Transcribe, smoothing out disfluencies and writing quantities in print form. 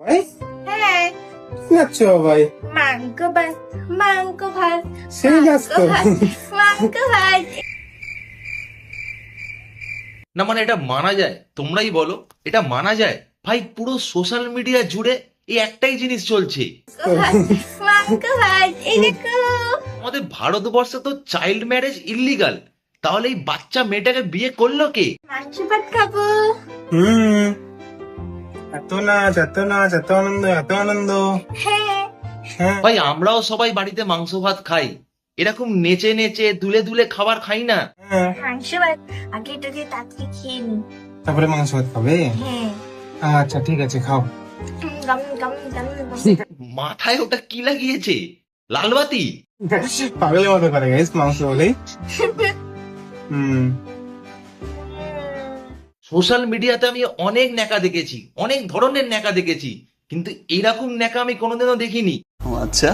ভাই হ্যাঁ, কি নাচছো ভাই? মাংস ভাত, মাংস ভাত, সেই নাচ তো। মাংস ভাত। না মানে এটা মানা যায়? তোমরাই বলো, এটা মানা যায়? ভাই পুরো সোশ্যাল মিডিয়া জুড়ে এই একটাই জিনিস চলছে। মাংস ভাত, এই দেখো। আমাদের ভারতবর্ষে তো চাইল্ড ম্যারেজ ইল্লিগাল, তাহলে এই বাচ্চা মেয়েটাকে বিয়ে করলো কে? মাংস ভাত খাবো। হুম, এত নাচ, এত নাচ, এত আনন্দ, এত আনন্দ। হ্যাঁ, হ্যাঁ, ভাই আমরাও সবাই বাড়িতে মাংস ভাত খাই, এরকম নেচে নেচে দুলে দুলে খাবার খাই না। হ্যাঁ। মাংস ভাত আগে এটাকে তাড়াতাড়ি খেয়ে নি। তারপরে মাংস ভাত খাবে? হ্যাঁ, আচ্ছা ঠিক আছে, খাও। গাম গাম গাম গাম। মাথায় ওটা কি লাগিয়েছে? লালবাতি? পাগলের মতো করে গাইস মাংস বলেই। হুম। সোশ্যাল মিডিয়াতে আমি অনেক ন্যাকা দেখেছি, অনেক ধরনের ন্যাকা দেখেছি, কিন্তু এরকম ন্যাকা আমি কোনোদিনও দেখিনি। আচ্ছা